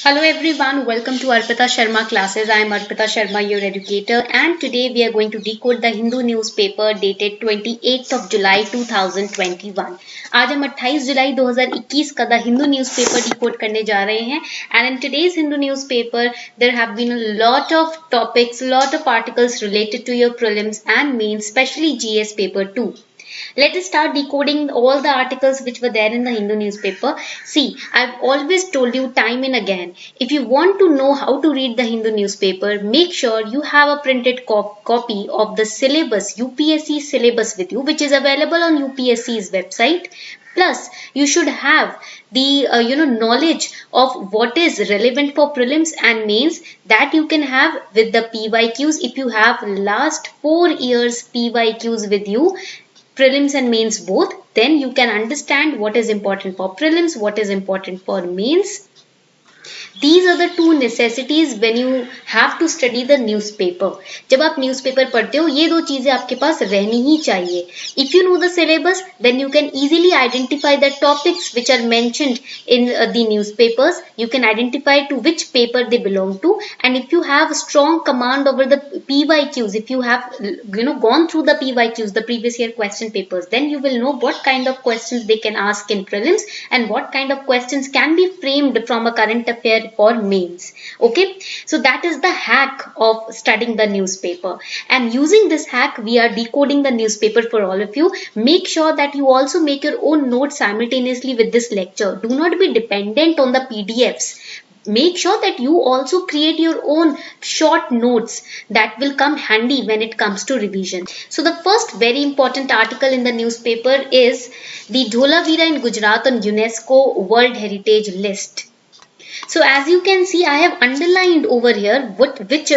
Hello everyone, welcome to Arpita Sharma classes. I am Arpita Sharma, your educator, and today we are going to decode the Hindu newspaper dated 28th of July 2021. आज हम 28 जुलाई 2021 का the Hindu newspaper decode करने जा रहे हैं. And in today's Hindu newspaper, there have been a lot of topics, lot of articles related to your prelims and mains, especially GS paper 2. Let us start decoding all the articles which were there in the Hindu newspaper. See, I've always told you time and again, if you want to know how to read the Hindu newspaper, make sure you have a printed copy of the syllabus, UPSC syllabus with you, which is available on UPSC's website. Plus, you should have the knowledge of what is relevant for prelims and mains that you can have with the PYQs. If you have last 4 years PYQs with you, prelims and mains both, then you can understand what is important for prelims, what is important for mains. These are the two necessities when you have to study the newspaper. जब आप newspaper पढ़ते हो, ये दो चीजें आपके पास रहनी ही चाहिए. If you know the syllabus, then you can easily identify the topics which are mentioned in the newspapers. You can identify to which paper they belong to, and if you have strong command over the PYQs, if you have gone through the PYQs, the previous year question papers, then you will know what kind of questions they can ask in prelims and what kind of questions can be framed from a current affair for mains. Okay, so that is the hack of studying the newspaper, and using this hack we are decoding the newspaper for all of you. Make sure that you also make your own notes simultaneously with this lecture. Do not be dependent on the PDFs. Make sure that you also create your own short notes that will come handy when it comes to revision. So the first very important article in the newspaper is the Dholavira in Gujarat on UNESCO World Heritage List. So as you can see, I have underlined over here which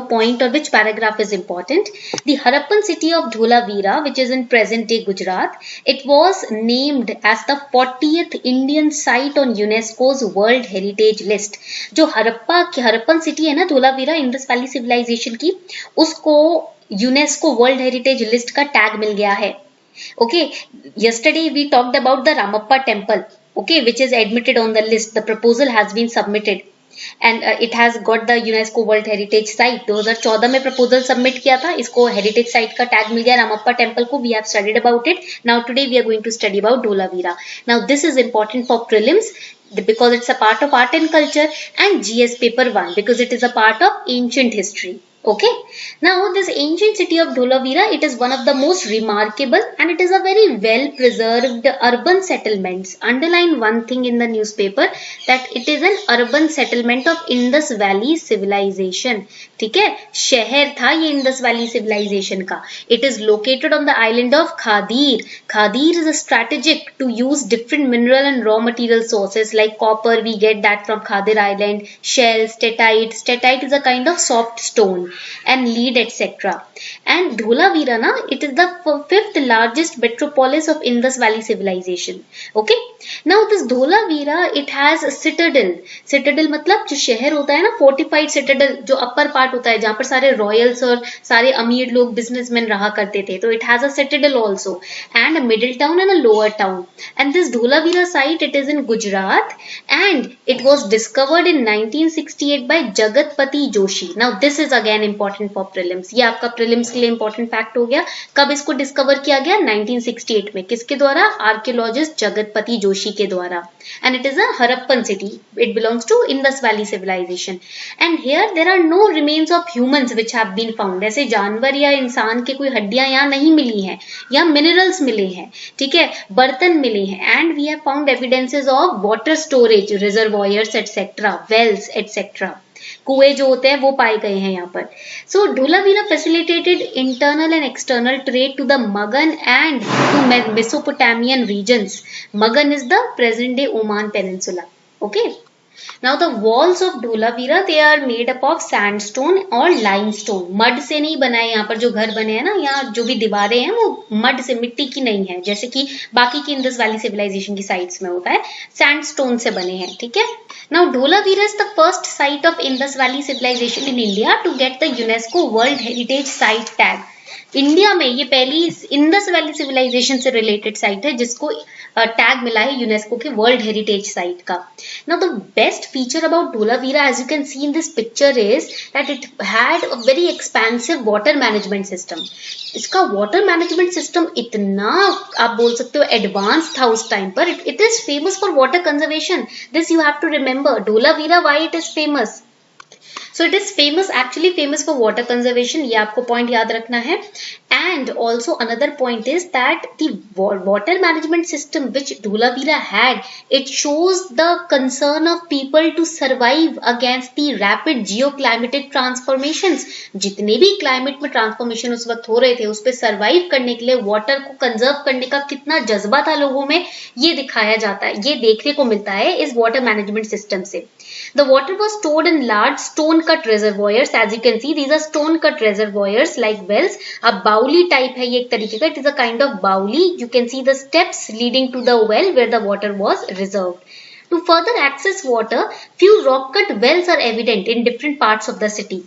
point or which paragraph is important. The Harappan city of Dholavira, which is in present day Gujarat, it was named as the 40th Indian site on UNESCO's World Heritage List. जो Harappan city है ना Dholavira Indus valley civilisation की, उसको UNESCO world heritage list का tag मिल गया है. Okay, yesterday we talked about the Ramappa temple. Okay, which is admitted on the list. The proposal has been submitted and it has got the UNESCO World Heritage Site. 2014 में proposal submit किया था, इसको heritage site का tag मिल गया Ramappa temple को. We have studied about it. Now today we are going to study about Dholavira. Now this is important for prelims because it's a part of art and culture, and GS paper 1 because it is a part of ancient history. Okay, now this ancient city of Dholavira, it is one of the most remarkable and it is a very well preserved urban settlements. Underline one thing in the newspaper, that it is an urban settlement of Indus Valley civilization. ठीक है, शहर था ये Indus Valley civilization का. It is located on the island of Khadir. Khadir is a strategic to use different mineral and raw material sources like copper. We get that from Khadir Island. Shells, statite. Statite is a kind of soft stone, and lead, etc. And Dholavira na, it is the 5th largest metropolis of Indus Valley civilization. Okay, now this Dholavira, it has a citadel. Citadel मतलब जो शहर होता है ना, fortified citadel जो upper part होता है जहाँ पर सारे royals और सारे अमीर लोग businessmen रहा करते थे, तो it has a citadel also, and a middle town and a lower town. And this Dholavira site, it is in Gujarat, and it was discovered in 1968 by Jagatpati Joshi. Now this is again important for prelims. ये आपका prelims के लिए important fact हो गया. कब इसको discover किया गया? 1968 में. किसके द्वारा? Archaeologist जगतपति जोशी के द्वारा. And it is a Harappan city. It belongs to Indus Valley civilization. And here there are no remains of humans which have been found. ऐसे जानवर या इंसान के कोई हड्डियां यहाँ नहीं मिली हैं. यहाँ minerals मिले हैं. ठीक है, बर्तन मिले हैं. And we have found evidences of water storage, reservoirs, etc., wells, etc. कुएं जो होते हैं वो पाए गए हैं यहाँ पर. So Dholavira facilitated internal and external trade to the Magan and to Mesopotamian regions. Magan is the present day Oman Peninsula. Okay. Now the walls of Dholavira, they are made up of sandstone और limestone. Mud से नहीं बना है. यहाँ पर जो घर बने हैं ना, यहाँ जो भी दीवारें हैं वो मड से, मिट्टी की नहीं है जैसे कि बाकी की इंडस वैली सिविलाइजेशन की साइट्स में होता है. सैंडस्टोन से बने हैं. ठीक है. Now Dholavira is the first site of Indus Valley civilization in India to get the UNESCO World Heritage Site tag. India में ये पहली इंडस वैली सिविलाइजेशन से रिलेटेड साइट है जिसको टैग मिला है यूनेस्को के वर्ल्ड हेरिटेज साइट का. Now the best feature about Dholavira, as you can see in this picture, is that it had a very expansive water management system. इसका water management system इतना आप बोल सकते हो एडवांस था उस टाइम पर. It is famous for water conservation. This you have to remember. Dholavira, why it is famous? So it is famous, actually famous for water conservation. ये आपको point याद रखना है. And also another point is that the water management system which Dholavira had, it shows the concern of people to survive against the rapid geoclimatic transformations. जितने भी climate में transformation उस वक्त हो रहे थे, उस पे survive करने के लिए water को conserve करने का कितना जज्बा था लोगों में, ये दिखाया जाता है, ये देखने को मिलता है इस water management system से. The water was stored in large stone-cut reservoirs. As you can see, these are stone-cut reservoirs like wells. अब बाउली type है ये एक तरीके का. It is a kind of बाउली. You can see the steps leading to the well where the water was reserved. To further access water, few rock-cut wells are evident in different parts of the city.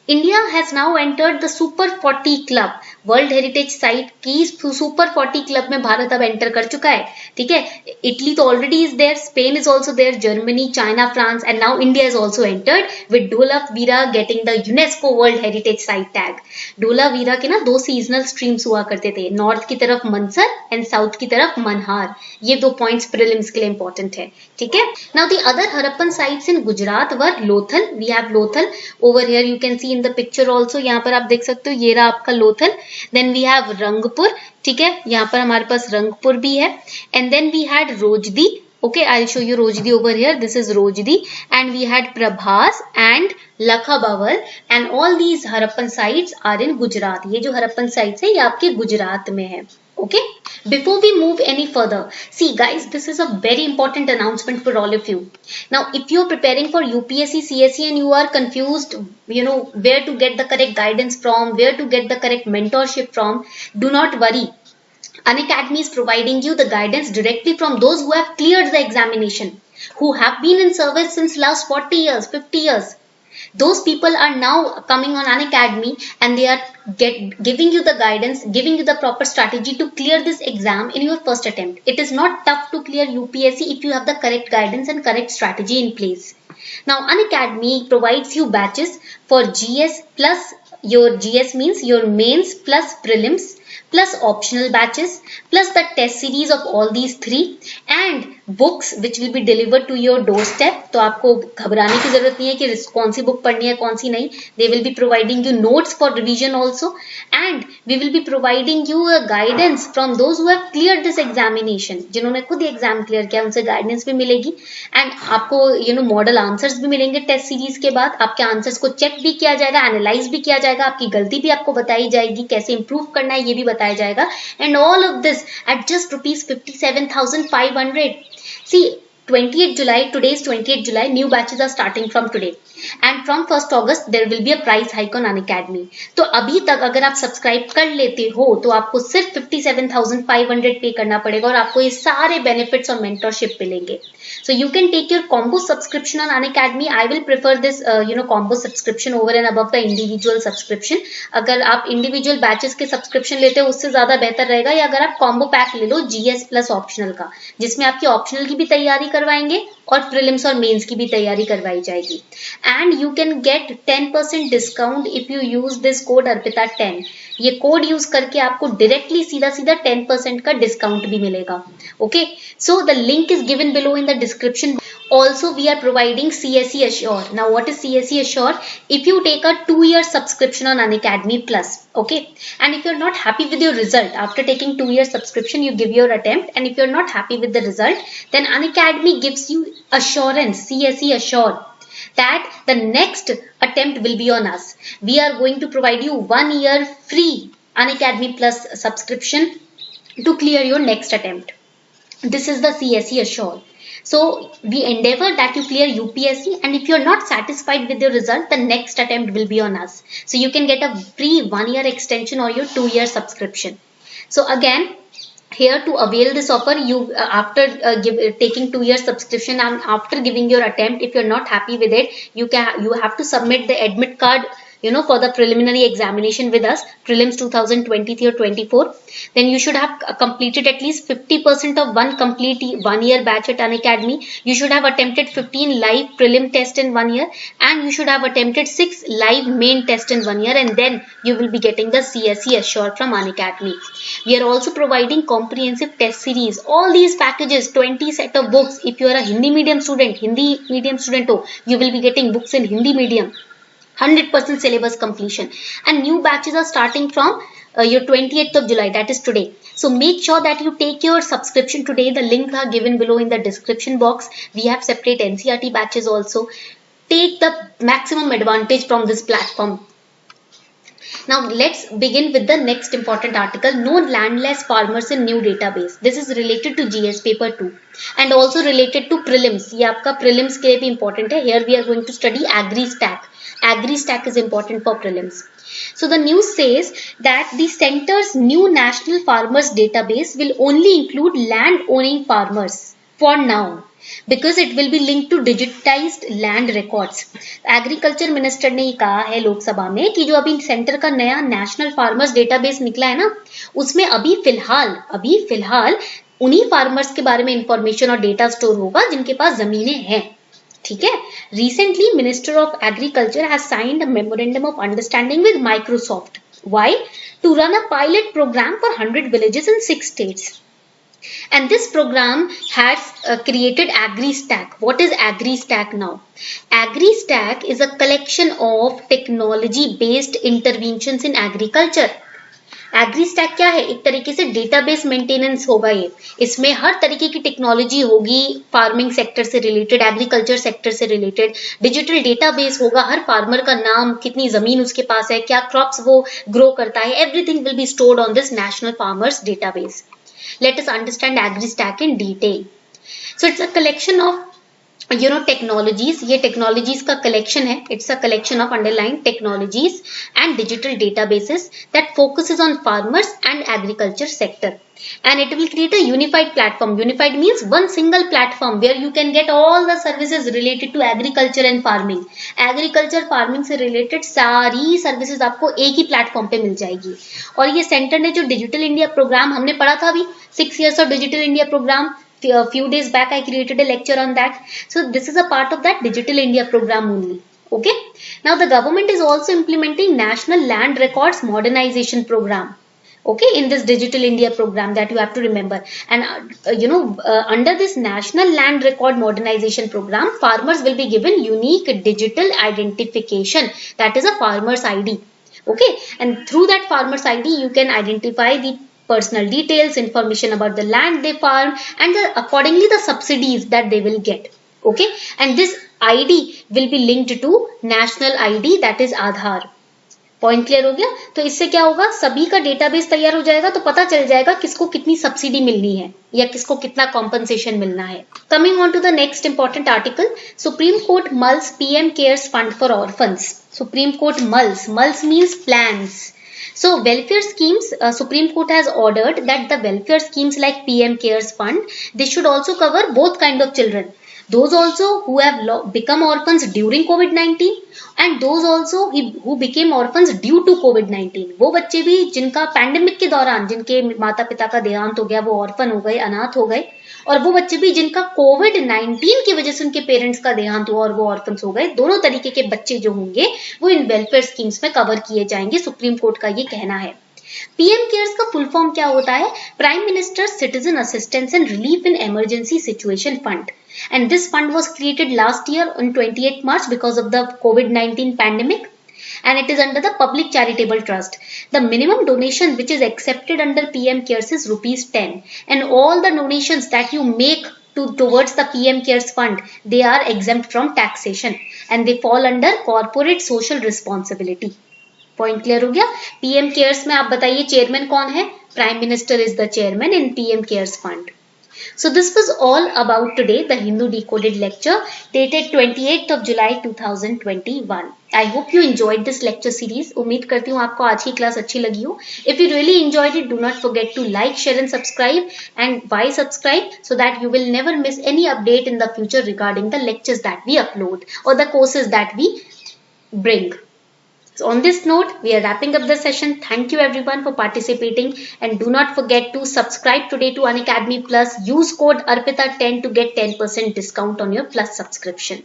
India has now entered the Super 40 Club. World heritage site की super 40 club में भारत अब enter कर चुका है. ठीक है, Italy तो already is there, Spain is also there, Germany, China, France, and now India is also entered with Dholavira getting the UNESCO world heritage site tag. Dholavira के ना 2 सीजनल स्ट्रीम्स हुआ करते थे, नॉर्थ की तरफ मनसर एंड साउथ की तरफ मनहार. ये 2 पॉइंट्स प्रीलिम्स के लिए इंपॉर्टेंट है. ठीक है, now the other Harappan sites in Gujarat were Lothal. We have Lothal over here, you can see in the picture also. यहाँ पर आप देख सकते हो, ये रहा आपका Lothal. Then we have Rangpur. ठीक है, यहाँ पर हमारे पास रंगपुर भी है. And then we had Rojdi. Okay, I'll show you Rojdi over here. This is Rojdi. And we had Prabhas and लखाबावर. And all these Harappan sites are in Gujarat. ये जो हरप्पन sites है ये आपके गुजरात में है. Okay, before we move any further, see guys, this is a very important announcement for all of you. Now if you are preparing for UPSC CSE and you are confused, you know, where to get the correct guidance from, where to get the correct mentorship from, do not worry. Unacademy is providing you the guidance directly from those who have cleared the examination, who have been in service since last 40 years, 50 years. Those people are now coming on Unacademy and they are giving you the guidance, giving you the proper strategy to clear this exam in your first attempt. It is not tough to clear UPSC if you have the correct guidance and correct strategy in place. Now Unacademy provides you batches for GS plus, your GS means your mains plus prelims, plus optional batches, plus the test series of all these 3, and books which will be delivered to your doorstep. तो आपको घबराने की जरूरत नहीं है कि कौन सी book पढ़नी है कौन सी नहीं. They will be providing you notes for revision also, and we will be providing you a guidance from those who have cleared this examination. जिन्होंने खुद ही एग्जाम क्लियर किया उनसे गाइडेंस भी मिलेगी, एंड आपको मॉडल आंसर्स भी मिलेंगे टेस्ट सीरीज के बाद. आपके आंसर्स को चेक भी किया जाएगा, एनालाइज भी किया जाएगा, आपकी गलती भी आपको बताई जाएगी, कैसे इंप्रूव करना है ये भी बताया जाएगा. And all of this eight just ₹57,500. See, 28th July, today is 28th July, new batches are starting from today. And from 1st August, there will be a price hike on Unacademy. तो अभी तक अगर आप subscribe कर लेते हो तो आपको सिर्फ 57,500 पे करना पड़ेगा और आपको ये सारे बेनिफिट्स और मेंटरशिप मिलेंगे. So you can take your combo subscription on Unacademy. I will prefer this combo subscription over and above the individual subscription. अगर आप individual batches के subscription लेते हो उससे ज्यादा बेहतर रहेगा, या अगर आप combo pack ले लो GS plus optional का, जिसमें आपकी optional की भी तैयारी करवाएंगे और प्रीलिम्स और मेंस की भी तैयारी करवाई जाएगी. And you can get 10% discount if you use this code अर्पिता10. ये कोड यूज करके आपको डायरेक्टली सीधा 10% का डिस्काउंट भी मिलेगा. Okay, so the link is given below in the description. Also, we are providing CSE Assure. Now, what is CSE Assure? If you take a 2-year subscription on Unacademy Plus, okay, and if you're not happy with your result after taking 2-year subscription, you give your attempt, and if you're not happy with the result, then Unacademy gives you assurance, CSE Assure, that the next attempt will be on us. We are going to provide you 1 year free Unacademy Plus subscription to clear your next attempt. This is the CSE Assure. So we endeavor that you clear UPSC, and if you're not satisfied with your result, the next attempt will be on us. So you can get a free 1-year extension or your 2-year subscription. So again, here to avail this offer, you after taking 2-year subscription and after giving your attempt, if you're not happy with it, you have to submit the admit card for the preliminary examination with us, prelims 2023 or 24, then you should have completed at least 50% of one complete 1 year batch at Unacademy. You should have attempted 15 live prelim tests in 1 year, and you should have attempted 6 live main tests in 1 year, and then you will be getting the CSE Assure from Unacademy. We are also providing comprehensive test series. All these packages, 20 set of books. If you are a Hindi medium student, you will be getting books in Hindi medium. 100% syllabus completion, and new batches are starting from your 28th of July, that is today. So make sure that you take your subscription today. The links are given below in the description box. We have separate NCERT batches also. Take the maximum advantage from this platform. Now let's begin with the next important article. No landless farmers in new database. This is related to GS paper 2 and also related to prelims. ये आपका prelims के लिए भी important है. Here we are going to study agri stack. Agri stack is important for prelims. So the news says that the center's new national farmers database will only include land owning farmers for now, because it will be linked to digitized land records. Agriculture minister ने कहा है लोकसभा में कि जो अभी centre का नया national farmers database निकला है ना, उसमें अभी फिलहाल उन्हीं फार्मर्स के बारे में इंफॉर्मेशन और डेटा स्टोर होगा जिनके पास जमीनें हैं. ठीक है. Recently, Minister of Agriculture has signed a memorandum of understanding with Microsoft. Why? To run a pilot program for 100 villages in 6 states. And this program has created AgriStack. What is AgriStack now? AgriStack is a collection of technology-based interventions in agriculture. AgriStack क्या है? एक तरीके से database maintenance होगा ये. इसमें हर तरीके की टेक्नोलॉजी होगी, फार्मिंग सेक्टर से रिलेटेड, एग्रीकल्चर सेक्टर से रिलेटेड. डिजिटल डेटाबेस होगा, हर फार्मर का नाम, कितनी जमीन उसके पास है, क्या क्रॉप्स वो ग्रो करता है, everything will be stored on this national farmers database. Let us understand AgriStack in detail. So it's a collection of technologies. ये technologies का collection है. It's a collection of underlying technologies and digital databases that focuses on farmers and agriculture sector. And it will create a unified platform. Unified means one single platform where you can get all the services related to agriculture and farming. Agriculture farming से related सारी services आपको एक ही platform पे मिल जाएगी. और ये center ने जो digital India program हमने पढ़ा था अभी 6 years of digital India program, a few days back I created a lecture on that. So this is a part of that Digital India program only. Okay. Now the government is also implementing National Land Records Modernization Program. Okay, in this Digital India program, that you have to remember. And under this National Land Record Modernization Program, farmers will be given unique digital identification. That is a farmer's ID. Okay, and through that farmer's ID, you can identify the personal details, information about the land they farm, and accordingly the subsidies that they will get. Okay, and this ID will be linked to national ID, that is Aadhaar. Point clear हो गया? तो इससे क्या होगा, सभी का database तैयार हो जाएगा, तो पता चल जाएगा किसको कितनी सब्सिडी मिलनी है या किसको कितना कॉम्पनसेशन मिलना है. Coming on to the next important article. Supreme Court mulls PM Cares fund for orphans. Supreme Court mulls means plans. So welfare schemes, Supreme Court has ordered that the welfare schemes like PM Cares Fund, they should also cover both kind of children. Those also who have become orphans during COVID-19 and those also who became orphans due to COVID-19. वो बच्चे भी जिनका pandemic के दौरान जिनके माता पिता का देहांत हो गया, वो ऑर्फन हो गए, अनाथ हो गए, और वो बच्चे भी जिनका कोविड-19 की वजह से उनके पेरेंट्स का देहांत हुआ और वो ऑर्फन्स हो गए, दोनों तरीके के बच्चे जो होंगे वो इन वेलफेयर स्कीम्स में कवर किए जाएंगे. सुप्रीम कोर्ट का ये कहना है. पीएम केयर्स का फुल फॉर्म क्या होता है? Prime minister citizen assistance and relief in emergency situation fund. And this fund was created last year on 28th March because of the COVID-19 pandemic. And it is under the Public Charitable Trust. The minimum donation which is accepted under PM Cares is ₹10. And all the donations that you make towards the PM Cares Fund, they are exempt from taxation. And they fall under corporate social responsibility. Point clear हो गया? PM Cares में आप बताइए chairman कौन है? Prime Minister is the chairman in PM Cares Fund. So this was all about today, the Hindu Decoded lecture dated 28th of July 2021. I hope you enjoyed this lecture series. उम्मीद करती हूँ आपको आज की class अच्छी लगी हो. If you really enjoyed it, do not forget to like, share and subscribe. And why subscribe? So that you will never miss any update in the future regarding the lectures that we upload or the courses that we bring. So on this note, we are wrapping up the session. Thank you everyone for participating, and do not forget to subscribe today to Unacademy Plus. Use code ARPITA10 to get 10% discount on your Plus subscription.